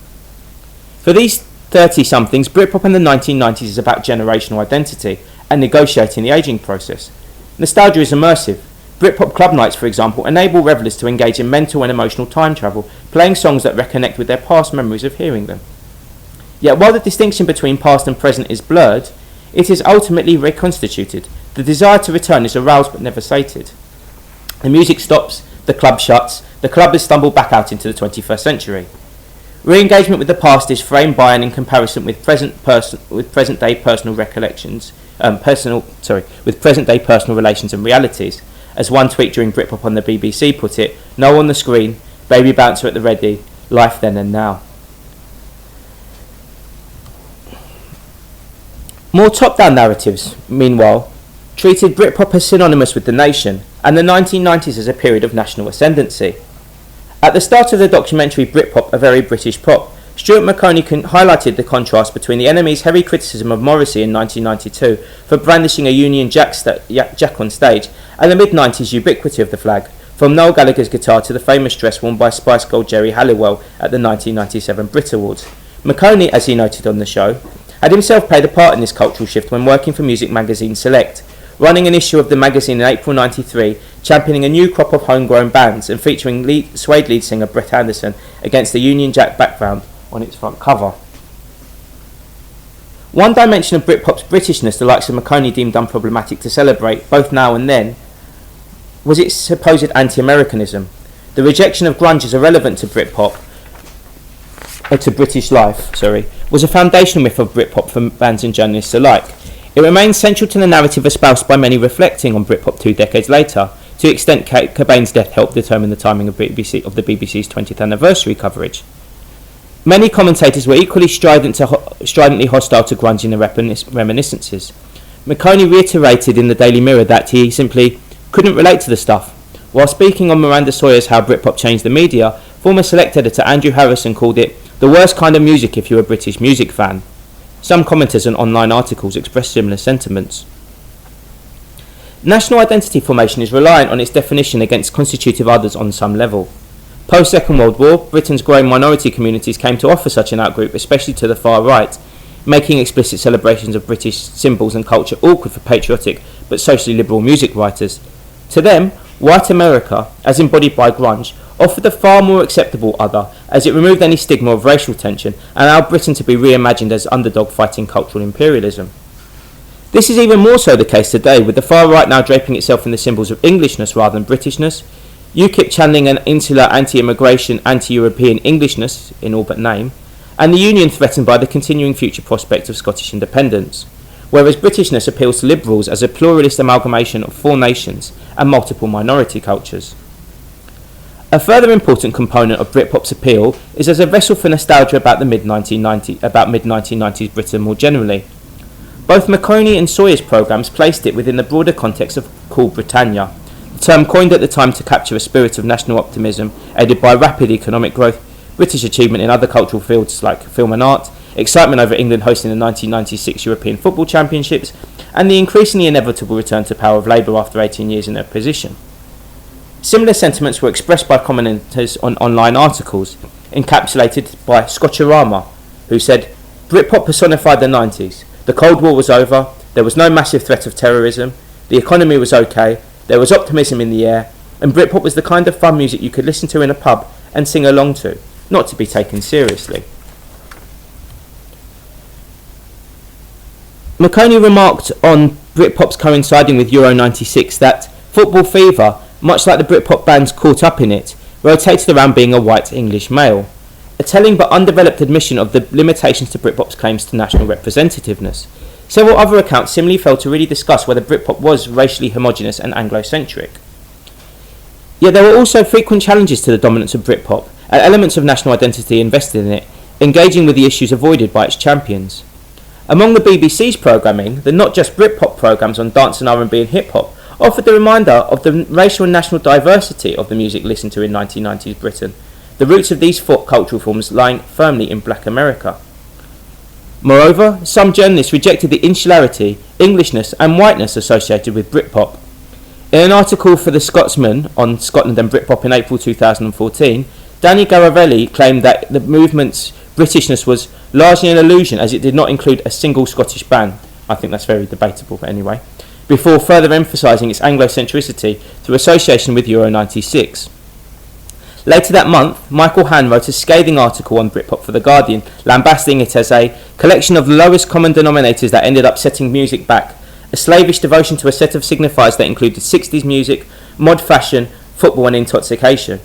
For these 30-somethings, Britpop in the 1990s is about generational identity and negotiating the ageing process. Nostalgia is immersive. Britpop club nights, for example, enable revellers to engage in mental and emotional time travel, playing songs that reconnect with their past memories of hearing them. Yet while the distinction between past and present is blurred, it is ultimately reconstituted. The desire to return is aroused but never sated. The music stops, the club shuts, the club has stumbled back out into the 21st century. Re-engagement with the past is framed by and in comparison with present-day personal recollections, with present-day personal relations and realities. As one tweet during Britpop on the BBC put it, "No on the screen, baby bouncer at the ready, life then and now." More top-down narratives, meanwhile, treated Britpop as synonymous with the nation, and the 1990s as a period of national ascendancy. At the start of the documentary Britpop, A Very British Pop, Stuart Maconie highlighted the contrast between the NME's heavy criticism of Morrissey in 1992 for brandishing a Union Jack on stage, and the mid-90s ubiquity of the flag, from Noel Gallagher's guitar to the famous dress worn by Spice Girl Jerry Halliwell at the 1997 Brit Awards. Maconie, as he noted on the show, had himself played a part in this cultural shift when working for music magazine Select, running an issue of the magazine in April 93, championing a new crop of homegrown bands and featuring Suede lead singer Brett Anderson against the Union Jack background on its front cover. One dimension of Britpop's Britishness the likes of Maconie deemed unproblematic to celebrate, both now and then, was its supposed anti-Americanism. The rejection of grunge as irrelevant to Britpop, to British life, was a foundational myth of Britpop for bands and journalists alike. It remains central to the narrative espoused by many reflecting on Britpop 2 decades later, to the extent Cobain's death helped determine the timing of the BBC's 20th anniversary coverage. Many commentators were equally stridently hostile to grunge in the reminiscences. Maconie reiterated in the Daily Mirror that he simply couldn't relate to the stuff. While speaking on Miranda Sawyer's How Britpop Changed the Media, former Select editor Andrew Harrison called it the worst kind of music if you're a British music fan. Some commenters and online articles expressed similar sentiments. National identity formation is reliant on its definition against constitutive others on some level. Post-Second World War, Britain's growing minority communities came to offer such an outgroup, especially to the far right, making explicit celebrations of British symbols and culture awkward for patriotic but socially liberal music writers. To them, white America, as embodied by grunge, offered a far more acceptable other, as it removed any stigma of racial tension and allowed Britain to be reimagined as underdog fighting cultural imperialism. This is even more so the case today, with the far right now draping itself in the symbols of Englishness rather than Britishness, UKIP channeling an insular anti-immigration, anti-European Englishness, in all but name, and the Union threatened by the continuing future prospect of Scottish independence, whereas Britishness appeals to liberals as a pluralist amalgamation of 4 nations and multiple minority cultures. A further important component of Britpop's appeal is as a vessel for nostalgia about the mid-1990s Britain more generally. Both Maconie and Sawyer's programmes placed it within the broader context of Cool Britannia, the term coined at the time to capture a spirit of national optimism aided by rapid economic growth, British achievement in other cultural fields like film and art, excitement over England hosting the 1996 European Football Championships, and the increasingly inevitable return to power of Labour after 18 years in their position. Similar sentiments were expressed by commenters on online articles, encapsulated by Scotcherama, who said, Britpop personified the 90s. The Cold War was over, there was no massive threat of terrorism, the economy was okay, there was optimism in the air, and Britpop was the kind of fun music you could listen to in a pub and sing along to, not to be taken seriously. Maconie remarked on Britpop's coinciding with Euro 96 that football fever, much like the Britpop bands caught up in it, rotated around being a white English male, a telling but undeveloped admission of the limitations to Britpop's claims to national representativeness. Several other accounts similarly failed to really discuss whether Britpop was racially homogenous and Anglo-centric. Yet there were also frequent challenges to the dominance of Britpop, and elements of national identity invested in it, engaging with the issues avoided by its champions. Among the BBC's programming, the Not Just Britpop programmes on dance and R&B and hip-hop offered the reminder of the racial and national diversity of the music listened to in 1990s Britain, the roots of these cultural forms lying firmly in black America. Moreover, some journalists rejected the insularity, Englishness and whiteness associated with Britpop. In an article for The Scotsman on Scotland and Britpop in April 2014, Danny Garavelli claimed that the movement's Britishness was largely an illusion as it did not include a single Scottish band. I think that's very debatable, but anyway. Before further emphasising its Anglo-centricity through association with Euro 96. Later that month, Michael Hann wrote a scathing article on Britpop for The Guardian, lambasting it as a collection of lowest common denominators that ended up setting music back, a slavish devotion to a set of signifiers that included 60s music, mod fashion, football and intoxication.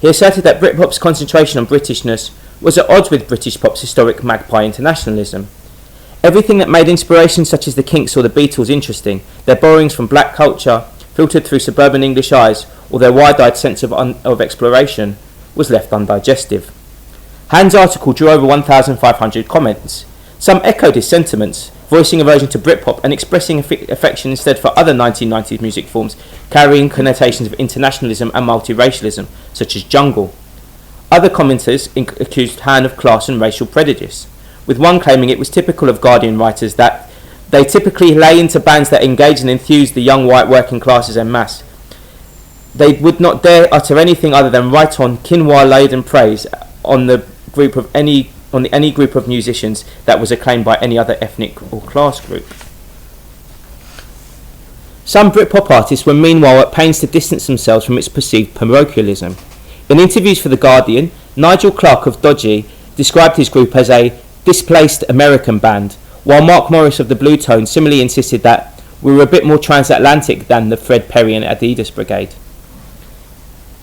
He asserted that Britpop's concentration on Britishness was at odds with British pop's historic magpie internationalism. Everything that made inspirations such as the Kinks or the Beatles interesting, their borrowings from black culture, filtered through suburban English eyes, or their wide-eyed sense of exploration, was left undigestive. Hand's article drew over 1,500 comments. Some echoed his sentiments, voicing aversion to Britpop and expressing affection instead for other 1990s music forms carrying connotations of internationalism and multiracialism, such as jungle. Other commenters accused Han of class and racial prejudice, with one claiming it was typical of Guardian writers that they typically lay into bands that engage and enthuse the young white working classes en masse. They would not dare utter anything other than right on quinoa-laden praise on any group of musicians that was acclaimed by any other ethnic or class group. Some Britpop artists were meanwhile at pains to distance themselves from its perceived parochialism. In interviews for The Guardian, Nigel Clark of Dodgy described his group as a displaced American band, while Mark Morris of the Blue Tones similarly insisted that we were a bit more transatlantic than the Fred Perry and Adidas Brigade.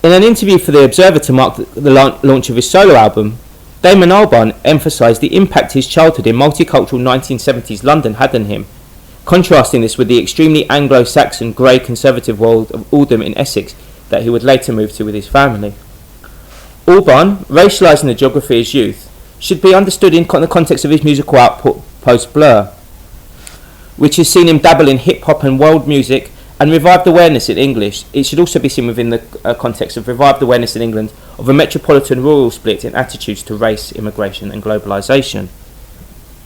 In an interview for The Observer to mark the launch of his solo album, Damon Albarn emphasised the impact his childhood in multicultural 1970s London had on him, contrasting this with the extremely Anglo-Saxon grey conservative world of Oldham in Essex that he would later move to with his family. Albarn, racialising the geography of his youth, should be understood in the context of his musical output post-Blur, which has seen him dabble in hip-hop and world music and revived awareness in English. It should also be seen within the context of revived awareness in England of a metropolitan-rural split in attitudes to race, immigration and globalisation.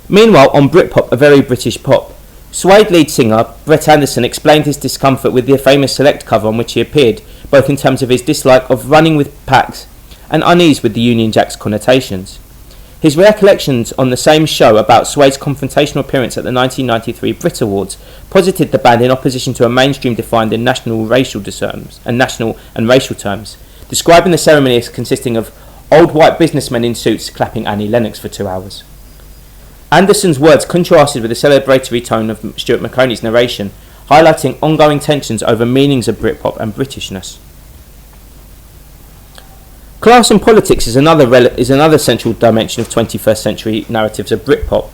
Meanwhile, on Britpop, a very British pop, Suede lead singer Brett Anderson explained his discomfort with the famous Select cover on which he appeared, both in terms of his dislike of running with packs and unease with the Union Jack's connotations. His recollections on the same show about Suede's confrontational appearance at the 1993 Brit Awards posited the band in opposition to a mainstream defined in national and racial terms, describing the ceremony as consisting of old white businessmen in suits clapping Annie Lennox for 2 hours. Anderson's words contrasted with the celebratory tone of Stuart Maconie's narration, highlighting ongoing tensions over meanings of Britpop and Britishness. Class and politics is another central dimension of 21st century narratives of Britpop.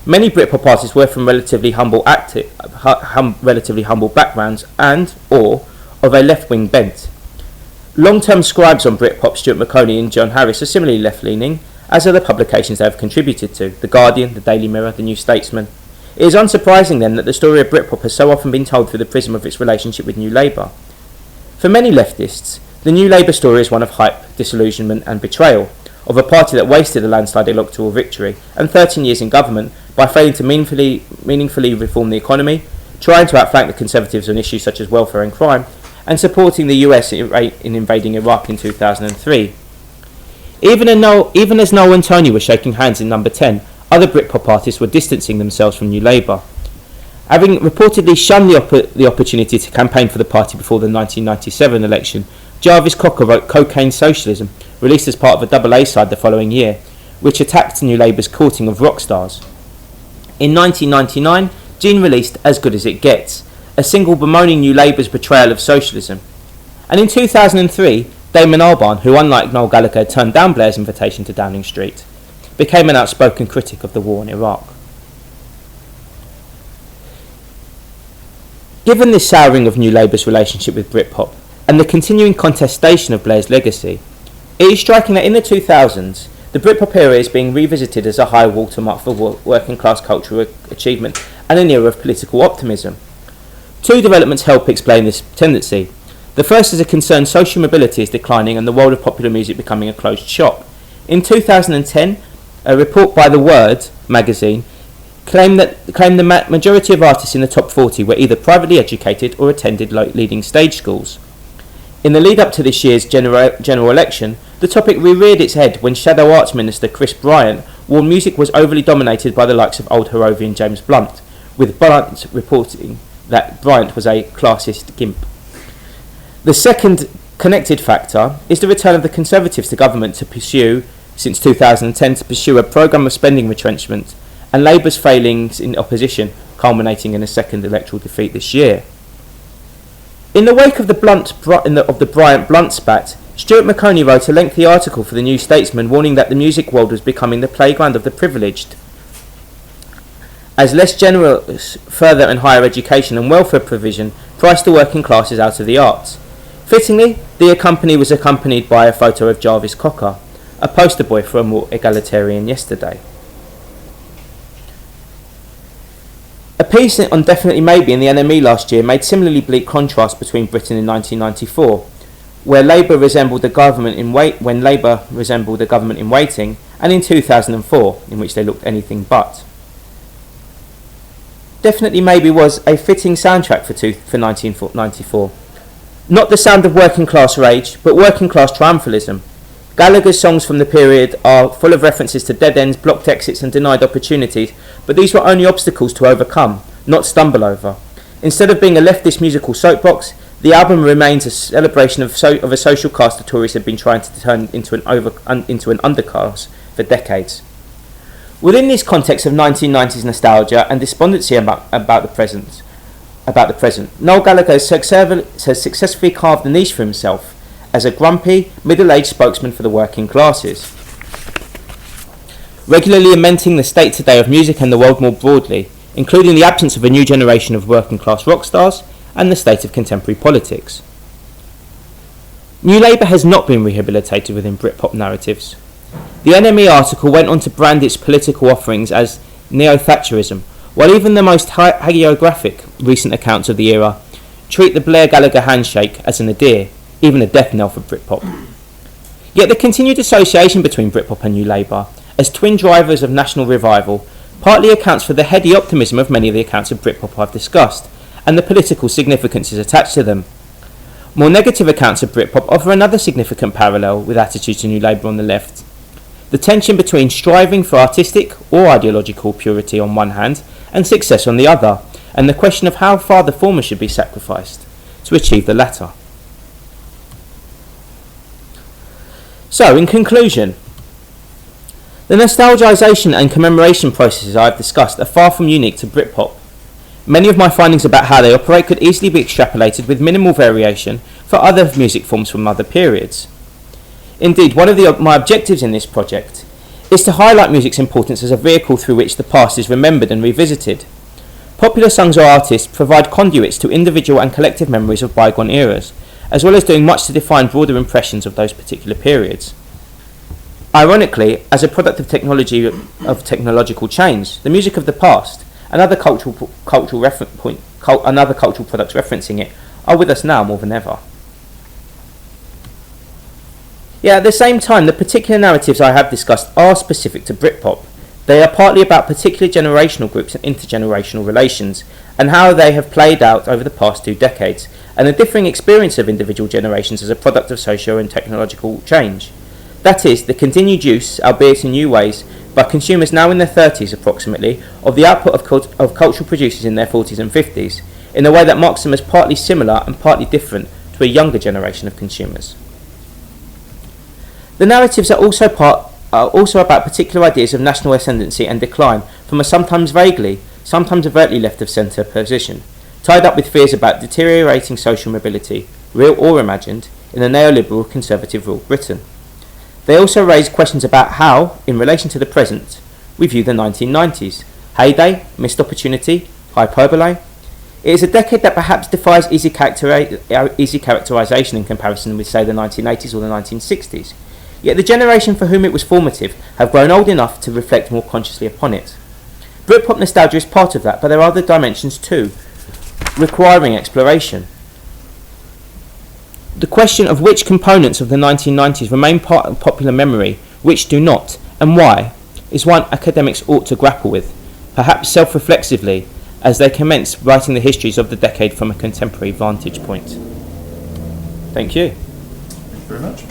Many Britpop artists were from relatively humble backgrounds and/or of a left-wing bent. Long-term scribes on Britpop, Stuart Maconie and John Harris, are similarly left-leaning, as are the publications they have contributed to, The Guardian, The Daily Mirror, The New Statesman. It is unsurprising then that the story of Britpop has so often been told through the prism of its relationship with New Labour. For many leftists, the New Labour story is one of hype, disillusionment and betrayal, of a party that wasted a landslide electoral victory and 13 years in government by failing to meaningfully reform the economy, trying to outflank the Conservatives on issues such as welfare and crime, and supporting the US in invading Iraq in 2003. Even as Noel and Tony were shaking hands in Number 10, other Britpop artists were distancing themselves from New Labour. Having reportedly shunned the opportunity to campaign for the party before the 1997 election, Jarvis Cocker wrote Cocaine Socialism, released as part of a double A-side the following year, which attacked New Labour's courting of rock stars. In 1999, Gene released As Good As It Gets, a single bemoaning New Labour's betrayal of socialism. And in 2003, Damon Albarn, who unlike Noel Gallagher had turned down Blair's invitation to Downing Street, became an outspoken critic of the war in Iraq. Given this souring of New Labour's relationship with Britpop, and the continuing contestation of Blair's legacy, it is striking that in the 2000s, the Britpop era is being revisited as a high watermark for working class cultural achievement and an era of political optimism. Two developments help explain this tendency. The first is a concern social mobility is declining and the world of popular music becoming a closed shop. In 2010, a report by The Word magazine claimed the majority of artists in the top 40 were either privately educated or attended leading stage schools. In the lead up to this year's general election, the topic reared its head when Shadow Arts Minister Chris Bryant warned music was overly dominated by the likes of old Harrovian James Blunt, with Blunt reporting that Bryant was a classist gimp. The second connected factor is the return of the Conservatives to government since 2010 to pursue a programme of spending retrenchment, and Labour's failings in opposition culminating in a second electoral defeat this year. In the wake of the Bryant-Blunt spat, Stuart Maconie wrote a lengthy article for the New Statesman warning that the music world was becoming the playground of the privileged, as less generous further and higher education and welfare provision priced the working classes out of the arts. Fittingly, the company was accompanied by a photo of Jarvis Cocker, a poster boy for a more egalitarian yesterday. A piece on Definitely Maybe in the NME last year made similarly bleak contrast between Britain in 1994, where Labour resembled the government in waiting, and in 2004, in which they looked anything but. Definitely Maybe was a fitting soundtrack for 1994. Not the sound of working class rage, but working class triumphalism. Gallagher's songs from the period are full of references to dead ends, blocked exits and denied opportunities, but these were only obstacles to overcome, not stumble over. Instead of being a leftist musical soapbox, the album remains a celebration of a social caste the Tories had been trying to turn into an underclass for decades. Within this context of 1990s nostalgia and despondency about the present, Noel Gallagher has successfully carved a niche for himself as a grumpy, middle-aged spokesman for the working classes, regularly lamenting the state today of music and the world more broadly, including the absence of a new generation of working-class rock stars and the state of contemporary politics. New Labour has not been rehabilitated within Britpop narratives. The NME article went on to brand its political offerings as neo-Thatcherism, while even the most hagiographic recent accounts of the era treat the Blair-Gallagher handshake as an nadir, even a death knell for Britpop. Yet the continued association between Britpop and New Labour, as twin drivers of national revival, partly accounts for the heady optimism of many of the accounts of Britpop I've discussed, and the political significances attached to them. More negative accounts of Britpop offer another significant parallel with attitudes to New Labour on the left. The tension between striving for artistic or ideological purity on one hand, and success on the other, and the question of how far the former should be sacrificed to achieve the latter. So, in conclusion, the nostalgisation and commemoration processes I have discussed are far from unique to Britpop. Many of my findings about how they operate could easily be extrapolated with minimal variation for other music forms from other periods. Indeed, one of my objectives in this project is to highlight music's importance as a vehicle through which the past is remembered and revisited. Popular songs or artists provide conduits to individual and collective memories of bygone eras, as well as doing much to define broader impressions of those particular periods. Ironically, as a product of technological change, the music of the past and other cultural products referencing it are with us now more than ever. Yet at the same time, the particular narratives I have discussed are specific to Britpop. They are partly about particular generational groups and intergenerational relations, and how they have played out over the past 2 decades, and the differing experience of individual generations as a product of socio and technological change. That is, the continued use, albeit in new ways, by consumers now in their 30s approximately, of the output of cultural producers in their 40s and 50s, in a way that marks them as partly similar and partly different to a younger generation of consumers. The narratives are also about particular ideas of national ascendancy and decline from a sometimes vaguely, sometimes overtly left-of-centre position, tied up with fears about deteriorating social mobility, real or imagined, in a neoliberal conservative-ruled Britain. They also raise questions about how, in relation to the present, we view the 1990s, heyday, missed opportunity, hyperbole. It is a decade that perhaps defies easy characterisation in comparison with, say, the 1980s or the 1960s. Yet the generation for whom it was formative have grown old enough to reflect more consciously upon it. Britpop nostalgia is part of that, but there are other dimensions too, requiring exploration. The question of which components of the 1990s remain part of popular memory, which do not, and why, is one academics ought to grapple with, perhaps self-reflexively, as they commence writing the histories of the decade from a contemporary vantage point. Thank you. Thank you very much.